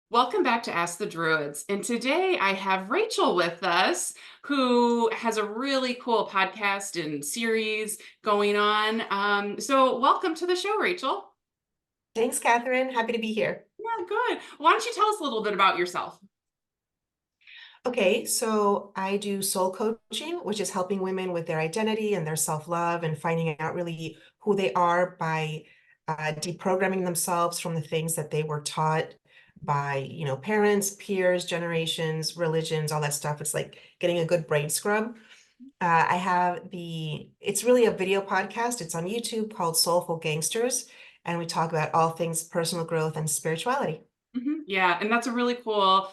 Welcome back to Ask the Druids. And today I have Rachel with us, who has a really cool podcast and series going on. So, welcome to the show, Rachel. Thanks, Catherine. Happy to be here. Yeah, good. Why don't you tell us a little bit about yourself? Okay, so I do soul coaching, which is helping women with their identity and their self-love and finding out really who they are by deprogramming themselves from the things that they were taught by, parents, peers, generations, religions, all that stuff. It's like getting a good brain scrub. It's really a video podcast. It's on YouTube called Soulful Gangsters, and we talk about all things personal growth and spirituality. Yeah, and that's a really cool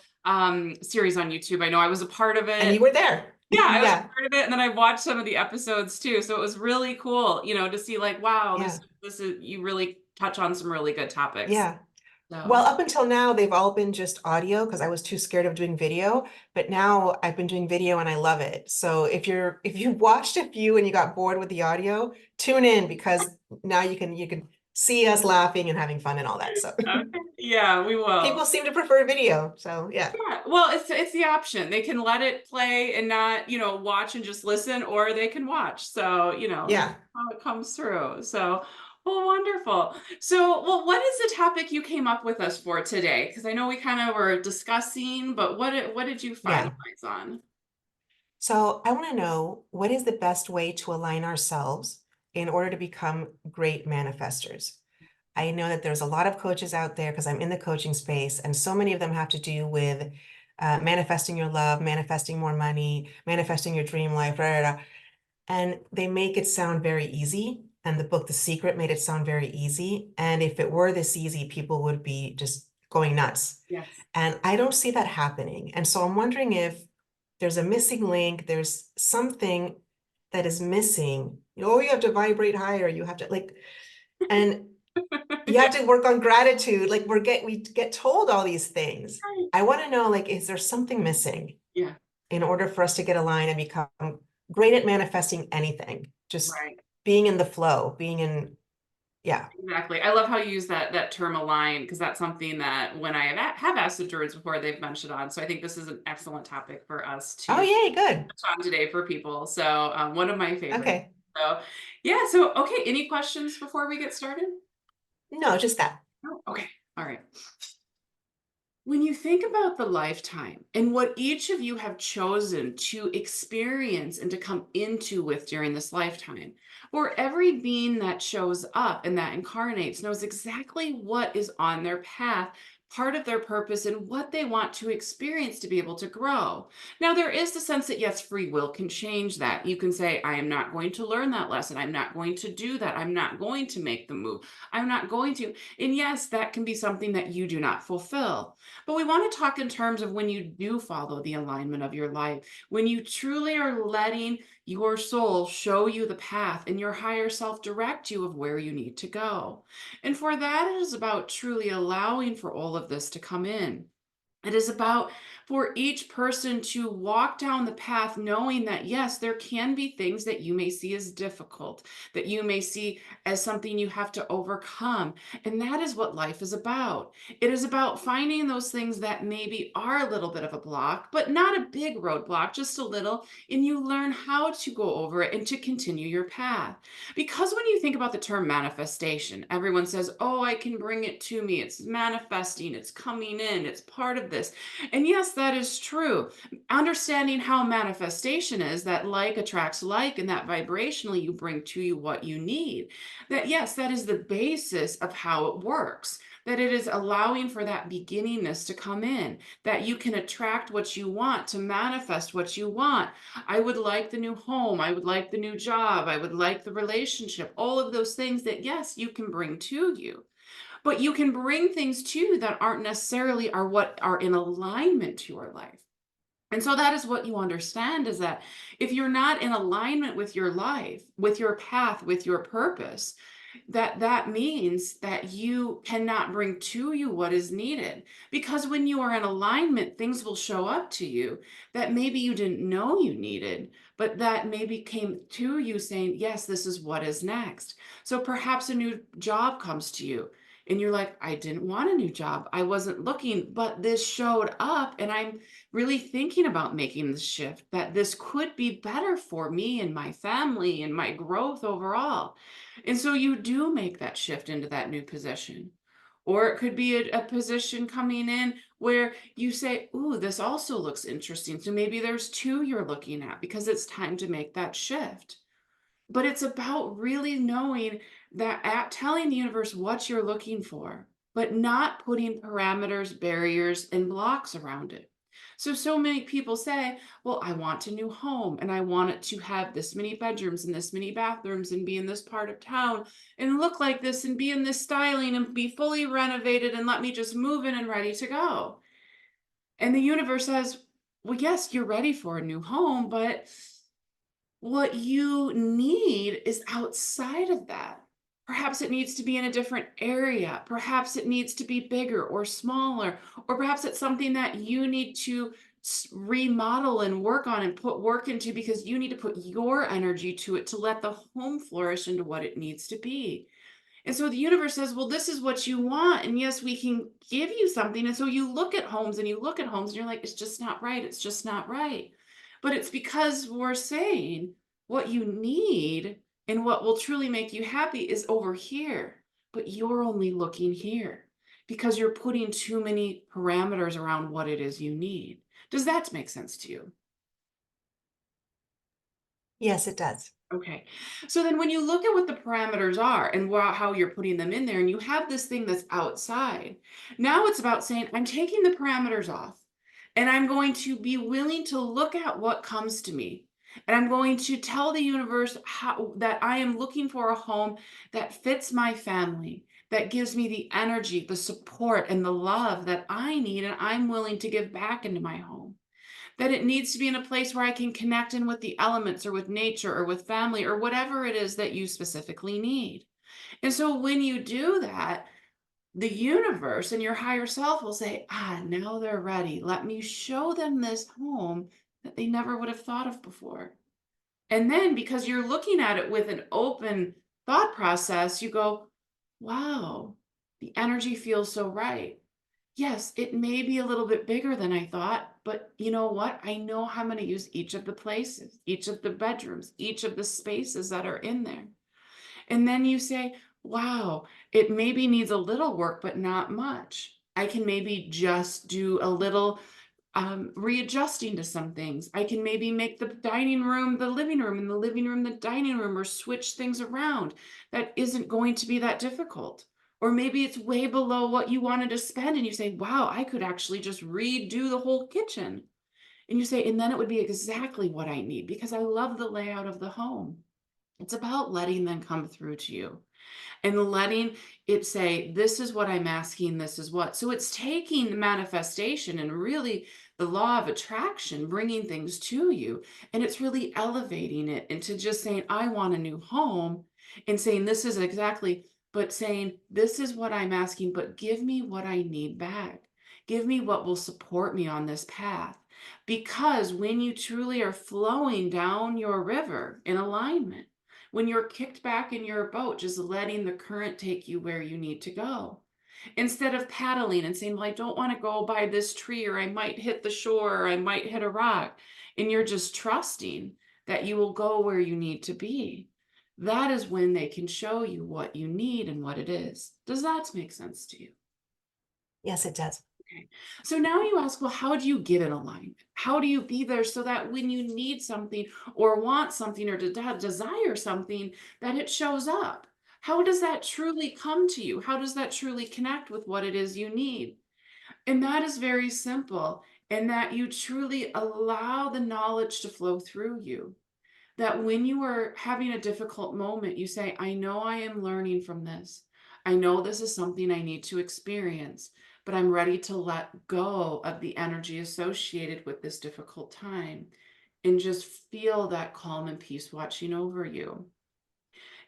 series on YouTube. I know I was a part of And it. you were there. Yeah, I was a Yeah, part of it, and then I watched some of the episodes too. So it was really cool, to see like, wow, this yeah, this is you really touch on some really good topics. yeah. Well, So. up until now, they've all been just audio because I was too scared of doing video. But now I've been doing video and I love it. So if you watched a few and you got bored with the audio, tune in because now you can see us laughing and having fun and all that. So Okay. Yeah, we people will. seem to prefer video. So yeah, Yeah, well, it's the option. They can let it play and not, watch and just listen, or they can watch. So, that's yeah, how it comes through. So, well, wonderful. So, well, what is the topic you came up with us for today? Because I know we kind of were discussing, but what did you yeah. finalize on? So I want to know what is the best way to align ourselves in order to become great manifestors. I know that there's a lot of coaches out there because I'm in the coaching space, and so many of them have to do with manifesting your love, manifesting more money, manifesting your dream life, rah, rah, rah. And they make it sound very easy. And the book, The Secret, made it sound very easy. And if it were this easy, people would be just going nuts. Yes. And I don't see that happening. And so I'm wondering if there's a missing link, there's something that is missing. You have to vibrate higher, you have to and you have to work on gratitude. Like we get told all these things. I want to know, like, is there something missing Yeah, in order for us to get aligned and become great at manifesting anything? Just right. being in the flow, being in, yeah, Exactly. I love how you use that term align because that's something that when I have asked the jurors before, they've mentioned on. So I think this is an excellent topic for us oh, to yay, good. touch on today for people. So one of my favorites. Okay. So yeah. So okay. Any questions before we get started? No, just that. No. Okay. All right. When you think about the lifetime and what each of you have chosen to experience and to come into with during this lifetime, for every being that shows up and that incarnates knows exactly what is on their path, part of their purpose, and what they want to experience to be able to grow. Now, there is the sense that yes, free will can change that. You can say, I am not going to learn that lesson. I'm not going to do that. I'm not going to make the move. I'm not going to. And yes, that can be something that you do not fulfill. But we want to talk in terms of when you do follow the alignment of your life, when you truly are letting your soul show you the path and your higher self direct you of where you need to go. And for that, it is about truly allowing for all of this to come in. It is about for each person to walk down the path knowing that, yes, there can be things that you may see as difficult, that you may see as something you have to overcome. And that is what life is about. It is about finding those things that maybe are a little bit of a block, but not a big roadblock, just a little. And you learn how to go over it and to continue your path. Because when you think about the term manifestation, everyone says, oh, I can bring it to me. It's manifesting, it's coming in, it's part of this. And yes, that is true. Understanding how manifestation is that like attracts like, and that vibrationally you bring to you what you need. That, yes, that is the basis of how it works. That it is allowing for that beginningness to come in, that you can attract what you want, to manifest what you want. I would like the new home. I would like the new job. I would like the relationship. All of those things that, yes, you can bring to you. But you can bring things too that aren't necessarily are what are in alignment to your life. And so that is what you understand is that if you're not in alignment with your life, with your path, with your purpose, that means that you cannot bring to you what is needed. Because when you are in alignment, things will show up to you that maybe you didn't know you needed, but that maybe came to you saying, yes, this is what is next. So perhaps a new job comes to you. And you're like, I didn't want a new job. I wasn't looking, but this showed up, and I'm really thinking about making the shift that this could be better for me and my family and my growth overall. And so you do make that shift into that new position. Or it could be a position coming in where you say, ooh, this also looks interesting. So maybe there's two you're looking at because it's time to make that shift. But it's about really knowing that telling the universe what you're looking for, but not putting parameters, barriers, and blocks around it. So many people say, well, I want a new home and I want it to have this many bedrooms and this many bathrooms and be in this part of town and look like this and be in this styling and be fully renovated and let me just move in and ready to go. And the universe says, well, yes, you're ready for a new home, but what you need is outside of that. Perhaps it needs to be in a different area. Perhaps it needs to be bigger or smaller, or perhaps it's something that you need to remodel and work on and put work into because you need to put your energy to it to let the home flourish into what it needs to be. And so the universe says, well, this is what you want. And yes, we can give you something. And so you look at homes and you look at homes and you're like, it's just not right. It's just not right. But it's because we're saying what you need and what will truly make you happy is over here. But you're only looking here because you're putting too many parameters around what it is you need. Does that make sense to you? Yes, it does. Okay. So then when you look at what the parameters are and how you're putting them in there, and you have this thing that's outside, now it's about saying, I'm taking the parameters off and I'm going to be willing to look at what comes to me. And I'm going to tell the universe that I am looking for a home that fits my family, that gives me the energy, the support, and the love that I need, and I'm willing to give back into my home, that it needs to be in a place where I can connect in with the elements or with nature or with family or whatever it is that you specifically need. And so when you do that, the universe and your higher self will say, now they're ready. Let me show them this home that they never would have thought of before. And then because you're looking at it with an open thought process, you go, wow, the energy feels so right. Yes, it may be a little bit bigger than I thought, but you know what? I know how I'm going to use each of the places, each of the bedrooms, each of the spaces that are in there. And then you say, wow, it maybe needs a little work, but not much. I can maybe just do a little readjusting to some things. I can maybe make the dining room the living room and the living room the dining room, or switch things around. That isn't going to be that difficult. Or maybe it's way below what you wanted to spend, and you say, wow, I could actually just redo the whole kitchen. And you say, and then it would be exactly what I need because I love the layout of the home. It's about letting them come through to you and letting it say, this is what I'm asking, this is what. So it's taking the manifestation and really the law of attraction, bringing things to you. And it's really elevating it into just saying, I want a new home, and saying, this is exactly, but saying, this is what I'm asking, but give me what I need back. Give me what will support me on this path. Because when you truly are flowing down your river in alignment, when you're kicked back in your boat, just letting the current take you where you need to go. Instead of paddling and saying, well, I don't want to go by this tree, or I might hit the shore, or I might hit a rock. And you're just trusting that you will go where you need to be. That is when they can show you what you need and what it is. Does that make sense to you? Yes, it does. Okay. So now you ask, well, how do you get in alignment? How do you be there so that when you need something or want something or desire something, that it shows up? How does that truly come to you? How does that truly connect with what it is you need? And that is very simple, and that you truly allow the knowledge to flow through you. That when you are having a difficult moment, you say, I know I am learning from this. I know this is something I need to experience, but I'm ready to let go of the energy associated with this difficult time and just feel that calm and peace watching over you.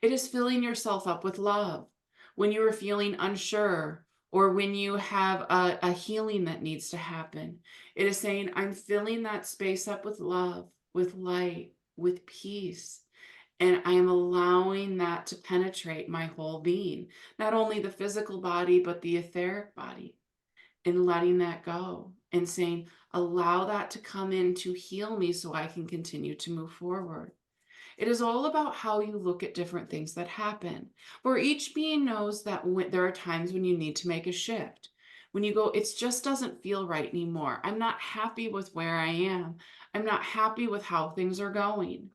It is filling yourself up with love when you are feeling unsure, or when you have a healing that needs to happen. It is saying, I'm filling that space up with love, with light, with peace. And I am allowing that to penetrate my whole being, not only the physical body, but the etheric body, and letting that go and saying, allow that to come in to heal me so I can continue to move forward. It is all about how you look at different things that happen. For each being knows that there are times when you need to make a shift. When you go, it just doesn't feel right anymore. I'm not happy with where I am. I'm not happy with how things are going.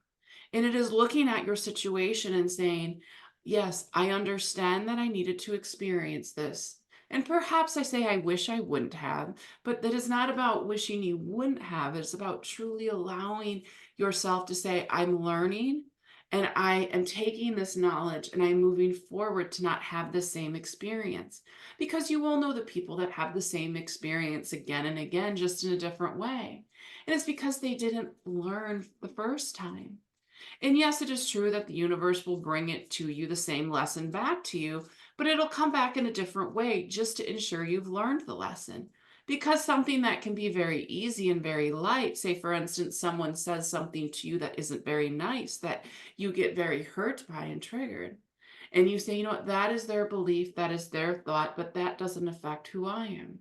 And it is looking at your situation and saying, yes, I understand that I needed to experience this. And perhaps I say, I wish I wouldn't have, but that is not about wishing you wouldn't have. It's about truly allowing yourself to say, I'm learning and I am taking this knowledge and I'm moving forward to not have the same experience. Because you will know the people that have the same experience again and again, just in a different way. And it's because they didn't learn the first time. And yes, it is true that the universe will bring it to you, the same lesson back to you, but it'll come back in a different way just to ensure you've learned the lesson. Because something that can be very easy and very light, say for instance, someone says something to you that isn't very nice, that you get very hurt by and triggered. And you say, you know what, that is their belief, that is their thought, but that doesn't affect who I am,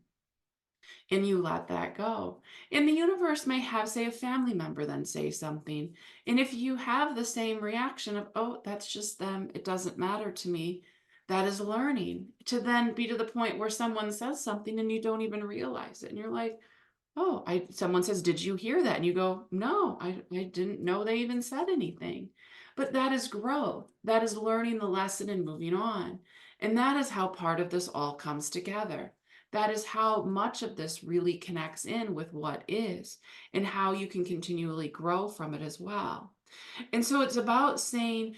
and you let that go. And the universe may have, say, a family member then say something. And if you have the same reaction of, oh, that's just them, it doesn't matter to me, that is learning to then be to the point where someone says something and you don't even realize it. And you're like, oh, someone says, did you hear that? And you go, no, I didn't know they even said anything. But that is growth. That is learning the lesson and moving on. And that is how part of this all comes together. That is how much of this really connects in with what is and how you can continually grow from it as well. And so it's about saying,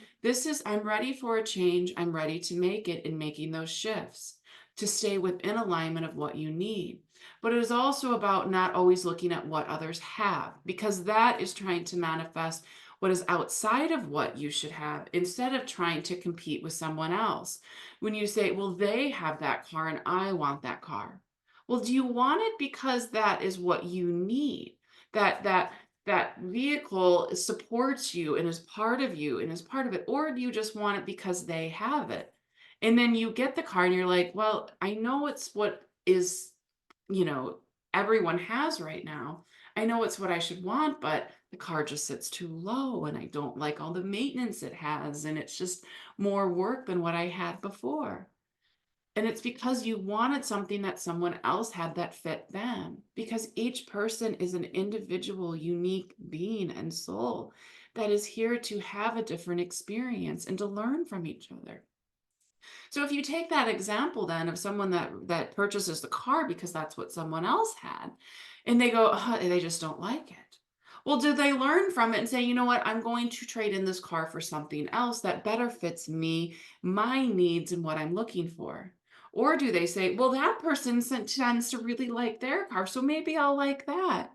I'm ready for a change. I'm ready to make it and making those shifts to stay within alignment of what you need. But it is also about not always looking at what others have, because that is trying to manifest what is outside of what you should have instead of trying to compete with someone else. When you say, well, they have that car and I want that car. Well, do you want it because that is what you need? That vehicle supports you and is part of you and is part of it, or do you just want it because they have it? And then you get the car and you're like, well, I know it's what is, you know, everyone has right now. I know it's what I should want, but the car just sits too low and I don't like all the maintenance it has, and it's just more work than what I had before. And it's because you wanted something that someone else had that fit them. Because each person is an individual, unique being and soul that is here to have a different experience and to learn from each other. So if you take that example then of someone that purchases the car because that's what someone else had, and they go, they just don't like it. Well, do they learn from it and say, you know what, I'm going to trade in this car for something else that better fits me, my needs, and what I'm looking for? Or do they say, well, that person tends to really like their car, so maybe I'll like that.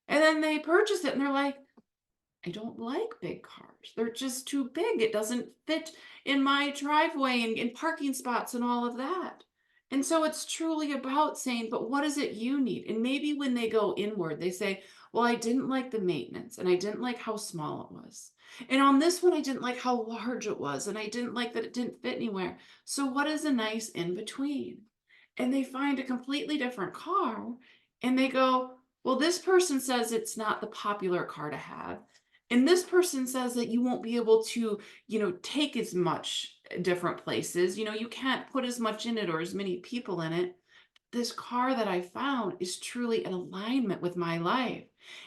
And then they purchase it and they're like, I don't like big cars. They're just too big. It doesn't fit in my driveway and in parking spots and all of that. And so it's truly about saying, but what is it you need? And maybe when they go inward, they say, well, I didn't like the maintenance and I didn't like how small it was. And on this one, I didn't like how large it was and I didn't like that it didn't fit anywhere. So what is a nice in between? And they find a completely different car and they go, well, this person says it's not the popular car to have. And this person says that you won't be able to, take as much different places. You can't put as much in it or as many people in it. This car that I found is truly in alignment with my life.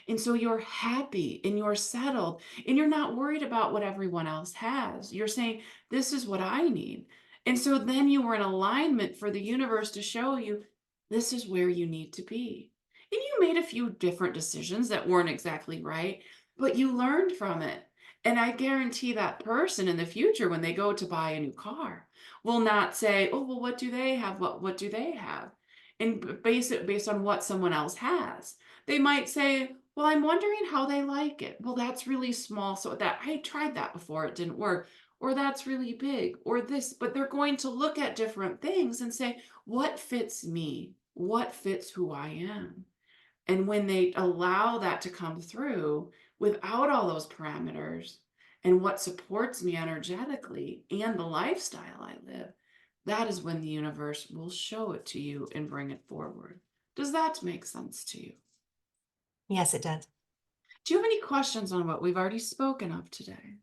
And so you're happy and you're settled and you're not worried about what everyone else has. You're saying, this is what I need. And so then you were in alignment for the universe to show you this is where you need to be. And you made a few different decisions that weren't exactly right, but you learned from it. And I guarantee that person in the future, when they go to buy a new car, will not say, oh, well, what do they have? What do they have? And base it based on what someone else has. They might say, well, I'm wondering how they like it. Well, that's really small. So that I tried that before, it didn't work. Or that's really big, or this, but they're going to look at different things and say, what fits me? What fits who I am? And when they allow that to come through without all those parameters, and what supports me energetically and the lifestyle I live, that is when the universe will show it to you and bring it forward. Does that make sense to you? Yes, it does. Do you have any questions on what we've already spoken of today?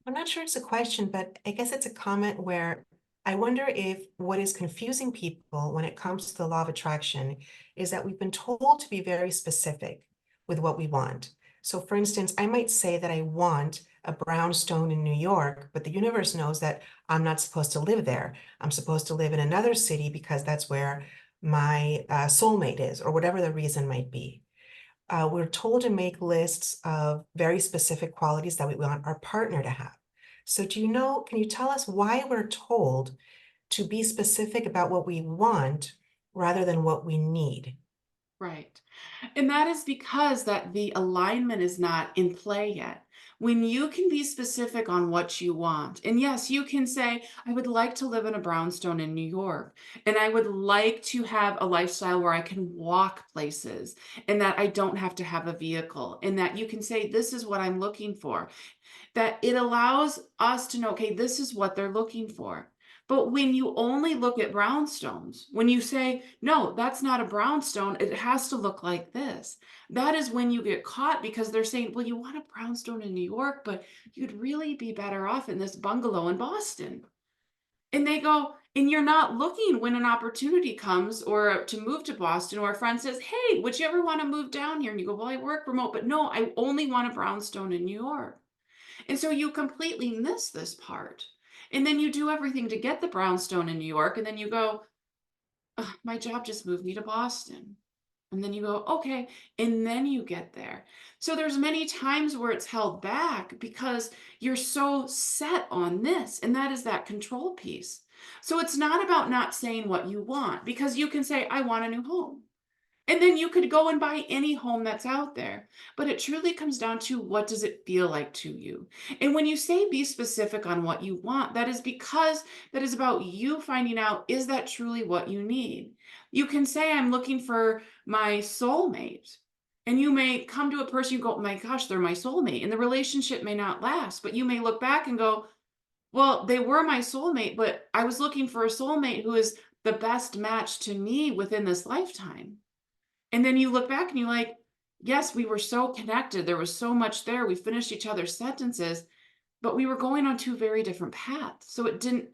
I'm not sure it's a question, but I guess it's a comment where I wonder if what is confusing people when it comes to the law of attraction is that we've been told to be very specific with what we want. So, for instance, I might say that I want a brownstone in New York, but the universe knows that I'm not supposed to live there. I'm supposed to live in another city because that's where my soulmate is, or whatever the reason might be. We're told to make lists of very specific qualities that we want our partner to have. So do you know, can you tell us why we're told to be specific about what we want rather than what we need? Right. And that is because that the alignment is not in play yet. When you can be specific on what you want, and yes, you can say, I would like to live in a brownstone in New York, and I would like to have a lifestyle where I can walk places and that I don't have to have a vehicle, and that you can say, this is what I'm looking for, that it allows us to know, okay, this is what they're looking for. But when you only look at brownstones, when you say, no, that's not a brownstone, it has to look like this, that is when you get caught because they're saying, well, you want a brownstone in New York, but you'd really be better off in this bungalow in Boston. And they go, and you're not looking when an opportunity comes or to move to Boston, or a friend says, hey, would you ever want to move down here? And you go, well, I work remote, but no, I only want a brownstone in New York. And so you completely miss this part. And then you do everything to get the brownstone in New York. And then you go, "Ugh, my job just moved me to Boston." And then you go, okay. And then you get there. So there's many times where it's held back because you're so set on this. And that is that control piece. So it's not about not saying what you want, because you can say, I want a new home. And then you could go and buy any home that's out there. But it truly comes down to, what does it feel like to you? And when you say be specific on what you want, that is because that is about you finding out, is that truly what you need? You can say, I'm looking for my soulmate. And you may come to a person, you go, oh my gosh, they're my soulmate. And the relationship may not last, but you may look back and go, well, they were my soulmate, but I was looking for a soulmate who is the best match to me within this lifetime. And then you look back and you're like, yes, we were so connected. There was so much there. We finished each other's sentences, but we were going on two very different paths. So it didn't,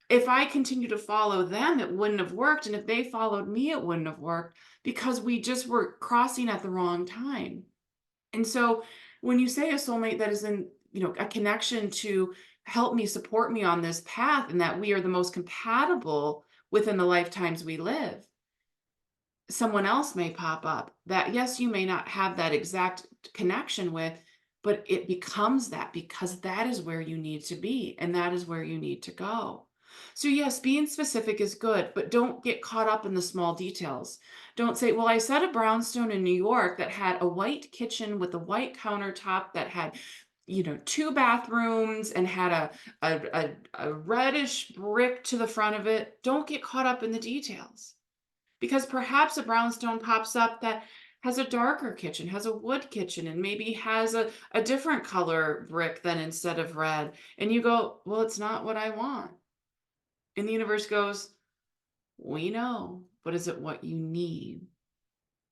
if I continued to follow them, it wouldn't have worked. And if they followed me, it wouldn't have worked, because we just were crossing at the wrong time. And so when you say a soulmate that is in, a connection to help me, support me on this path, and that we are the most compatible within the lifetimes we live, someone else may pop up that, yes, you may not have that exact connection with, but it becomes that, because that is where you need to be and that is where you need to go. So yes, being specific is good, but don't get caught up in the small details. Don't say, well, I said a brownstone in New York that had a white kitchen with a white countertop, that had, two bathrooms, and had a reddish brick to the front of it. Don't get caught up in the details, because perhaps a brownstone pops up that has a darker kitchen, has a wood kitchen, and maybe has a different color brick than instead of red. And you go, well, it's not what I want. And the universe goes, we know, but is it what you need?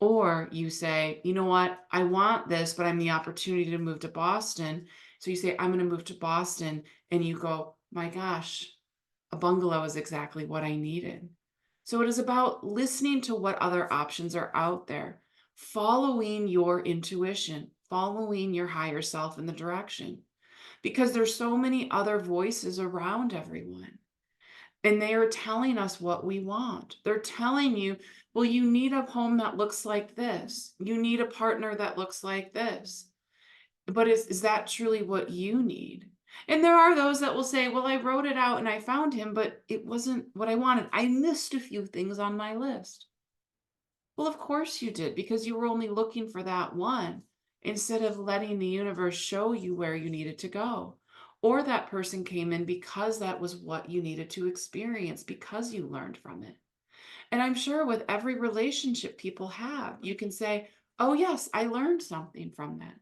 Or you say, you know what, I want this, but I'm the opportunity to move to Boston. So you say, I'm going to move to Boston. And you go, my gosh, a bungalow is exactly what I needed. So it is about listening to what other options are out there, following your intuition, following your higher self in the direction, because there's so many other voices around everyone. And they are telling us what we want. They're telling you, well, you need a home that looks like this. You need a partner that looks like this. But is that truly what you need? And there are those that will say, well, I wrote it out and I found him, but it wasn't what I wanted. I missed a few things on my list. Well, of course you did, because you were only looking for that one instead of letting the universe show you where you needed to go. Or that person came in because that was what you needed to experience, because you learned from it. And I'm sure with every relationship people have, you can say, oh, yes, I learned something from that.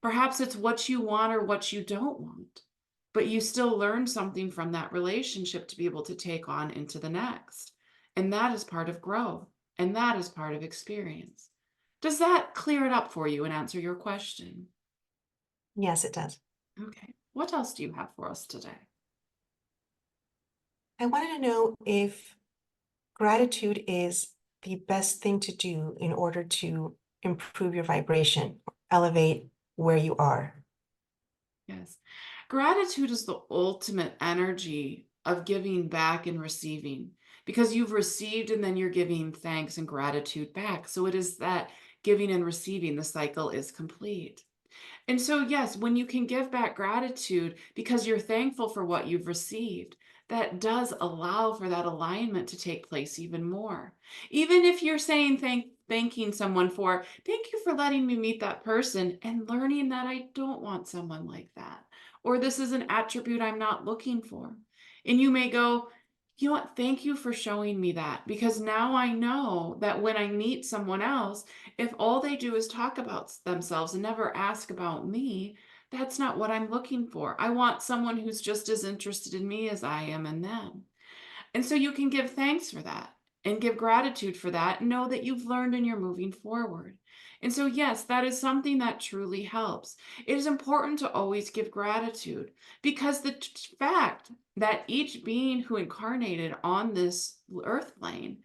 Perhaps it's what you want or what you don't want, but you still learn something from that relationship to be able to take on into the next. And that is part of growth, and that is part of experience. Does that clear it up for you and answer your question? Yes, it does. Okay. What else do you have for us today? I wanted to know if gratitude is the best thing to do in order to improve your vibration, elevate where you are. Yes. Gratitude is the ultimate energy of giving back and receiving because you've received and then you're giving thanks and gratitude back. So it is that giving and receiving, the cycle is complete. And so, yes, when you can give back gratitude because you're thankful for what you've received, that does allow for that alignment to take place even more. Even if you're saying thanking someone for, thank you for letting me meet that person and learning that I don't want someone like that, or this is an attribute I'm not looking for. And you may go, you know what, thank you for showing me that because now I know that when I meet someone else, if all they do is talk about themselves and never ask about me, that's not what I'm looking for. I want someone who's just as interested in me as I am in them. And so you can give thanks for that and give gratitude for that. And know that you've learned and you're moving forward. And so, yes, that is something that truly helps. It is important to always give gratitude because the fact that each being who incarnated on this earth plane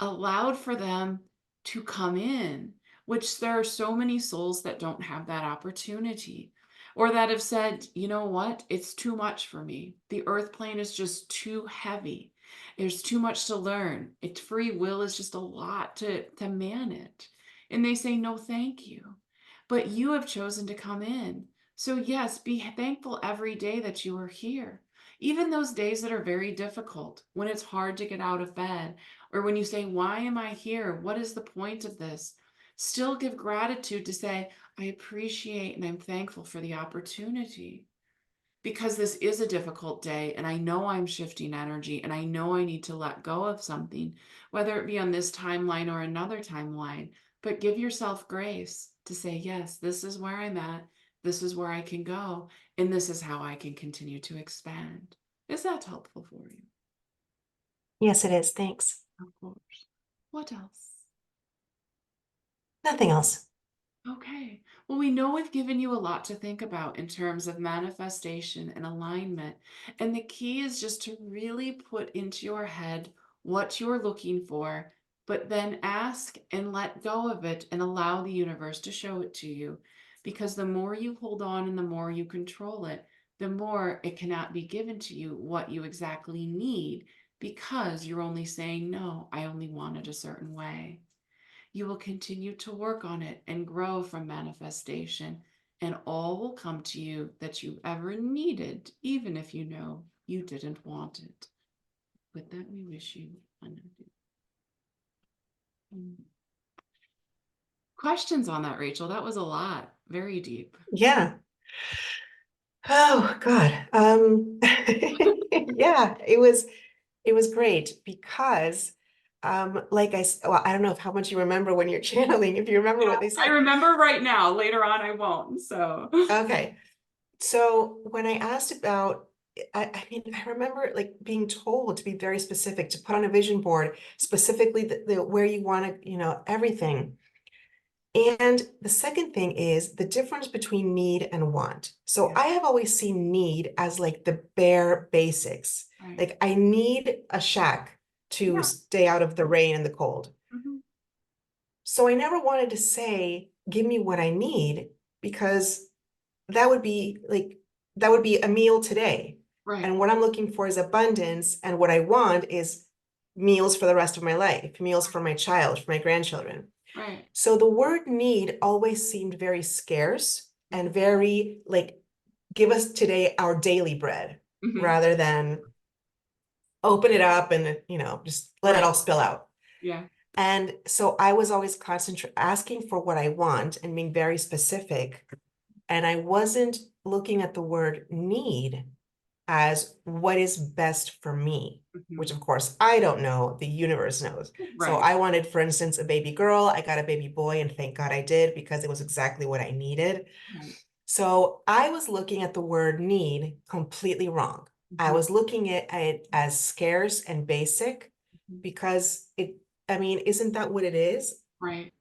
allowed for them to come in, which there are so many souls that don't have that opportunity or that have said, you know what, it's too much for me. The earth plane is just too heavy. There's too much to learn. It's free will is just a lot to manage. And they say, no, thank you. But you have chosen to come in. So, yes, be thankful every day that you are here. Even those days that are very difficult, when it's hard to get out of bed, or when you say, why am I here? What is the point of this? Still give gratitude to say, I appreciate and I'm thankful for the opportunity because this is a difficult day and I know I'm shifting energy and I know I need to let go of something, whether it be on this timeline or another timeline. But give yourself grace to say, yes, this is where I'm at, this is where I can go, and this is how I can continue to expand. Is that helpful for you? Yes, it is. Thanks. Of course. What else? Nothing else. Okay. Well, we know we've given you a lot to think about in terms of manifestation and alignment. And the key is just to really put into your head what you're looking for, but then ask and let go of it and allow the universe to show it to you. Because the more you hold on and the more you control it, the more it cannot be given to you what you exactly need because you're only saying, no, I only want it a certain way. You will continue to work on it and grow from manifestation, and all will come to you that you ever needed, even if you know you didn't want it. With that, we wish you questions on that, Rachel. That was a lot, very deep. Yeah. Oh God. Yeah, it was great because well, I don't know if how much you remember when you're channeling, if you remember what they I said. remember right now. Later on, I won't. So, Okay. So when I asked about, I mean, I remember like being told to be very specific, to put on a vision board, specifically the where you want to, everything. And the second thing is the difference between need and want. So yeah, I have always seen need as like the bare basics. right. Like I need a shack to Yeah. stay out of the rain and the cold. Mhm. So I never wanted to say, give me what I need, because that would be like, that would be a meal today. Right, And what I'm looking for is abundance. And what I want is meals for the rest of my life, meals for my child, for my grandchildren. right. So the word need always seemed very scarce and Mhm. very like, give us today our daily bread, Mhm. rather than open it up and, just let it Right. all spill out. Yeah. And so I was always asking for what I want and being very specific. And I wasn't looking at the word need as what is best for me, which Mhm. of course I don't know, the universe knows. So Right. I wanted, for instance, a baby girl. I got a baby boy, and thank God I did, because it was exactly what I needed. Right. So I was looking at the word need completely wrong. I Mhm. was looking at it as scarce and basic because I mean, isn't that what it is? Right.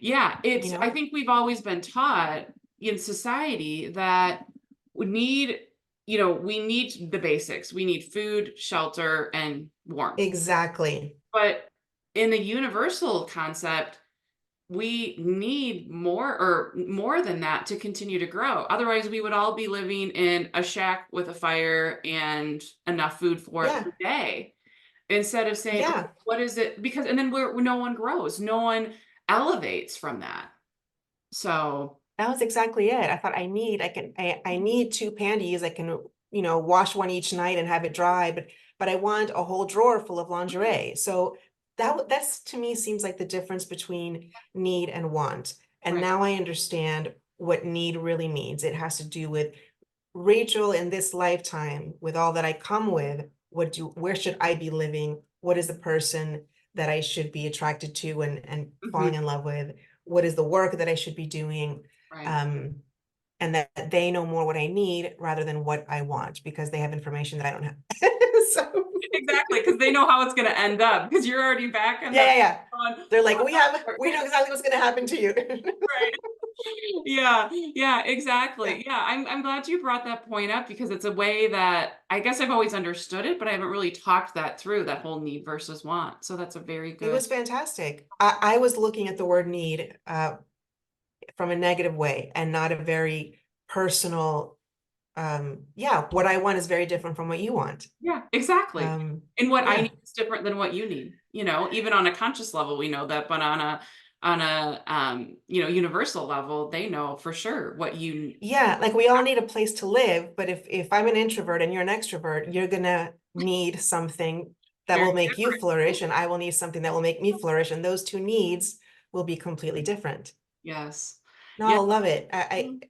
Yeah, You I know? think we've always been taught in society that we need, we need the basics. We need food, shelter, and warmth. Exactly. But in the universal concept, we need more than that to continue to grow. Otherwise, we would all be living in a shack with a fire and enough food for Yeah. the day. Instead of saying, okay, Yeah. what is it? Because, and then no one grows, no one elevates from that. So, That was exactly it. I thought I need two panties. I can, wash one each night and have it dry, but I want a whole drawer full of lingerie. So that's to me seems like the difference between need and want. And right. now I understand what need really means. It has to do with Rachel in this lifetime, with all that I come with, where should I be living? What is the person that I should be attracted to and Mhm. falling in love with? What is the work that I should be doing? Right. Um, and that they know more what I need rather than what I want because they have information that I don't have. So Exactly, because they know how it's going to end up because you're already back in yeah, the yeah, yeah. on They're like, what we know exactly what's gonna happen to you. right. Yeah, yeah, Yeah. exactly. Yeah, I'm glad you brought that point up because it's a way that I guess I've always understood it, but I haven't really talked that through, that whole need versus want. So that's a very It good. was fantastic. I was looking at the word need from a negative way and not a very personal yeah, what I want is very different from what you want. Yeah, exactly. Um, And what I yeah, need is different than what you need. Even on a conscious level, we know that, but on a universal level, they know for sure what you yeah, like we all need a place to live, but if I'm an introvert and you're an extrovert, you're gonna need something that very will make you different. flourish, and I will need something that will make me flourish, and those two needs will be completely different. Yes. No, Yeah. I love it.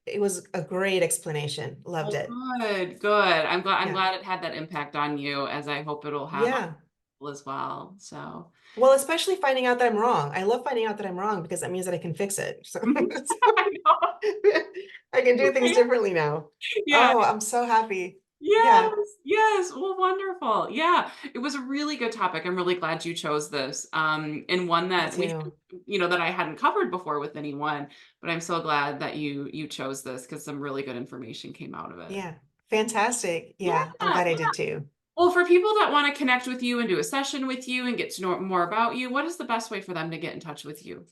It was a great explanation. Loved Well, it. good, good. I'm Yeah. glad it had that impact on you, as I hope it'll have on Yeah. people as well. So, Well, especially finding out that I'm wrong. I love finding out that I'm wrong because that means that I can fix it. So, mhm. so I know. I can do things Right? differently now. Yeah. Oh, I'm so happy. Yes. Yeah, Yes. Well, wonderful. Yeah. It was a really good topic. I'm really glad you chose this. And one me that too. that I hadn't covered before with anyone, but I'm so glad that you chose this because some really good information came out of it. Yeah, fantastic. Yeah. Yeah, I'm glad I Yeah. did too. Well, for people that want to connect with you and do a session with you and get to know more about you, what is the best way for them to get in touch with you?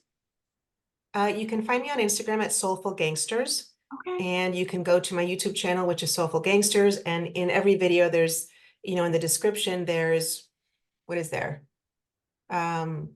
You can find me on Instagram at Soulful Gangsters, Okay. and you can go to my YouTube channel, which is Soulful Gangsters. And in every video, there's, in the description, there's what is there? Um,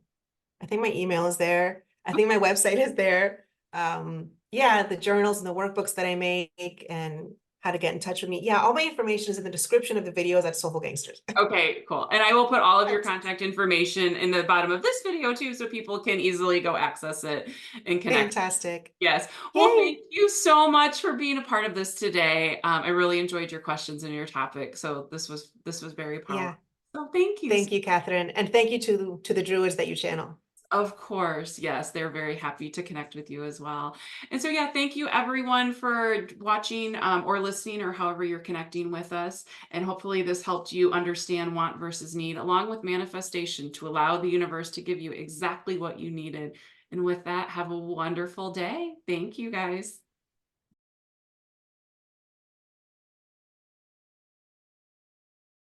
I think my email is there. I think my website is there. Yeah, the journals and the workbooks that I make and how to get in touch with me. Yeah, all my information is in the description of the videos at Soulful Gangsters. Okay, cool. And I will put all of your Yes. contact information in the bottom of this video too, so people can easily go access it and connect. Fantastic. Yes. Well, Yay. thank you so much for being a part of this today. I really enjoyed your questions and your topic. So this was very powerful. Yeah. So thank you. Thank you, Catherine. And thank you to the Druids that you channel. Of course, yes, they're very happy to connect with you as well. And so, yeah, thank you everyone for watching or listening or however you're connecting with us. And hopefully, this helped you understand want versus need, along with manifestation to allow the universe to give you exactly what you needed. And with that, have a wonderful day. Thank you guys.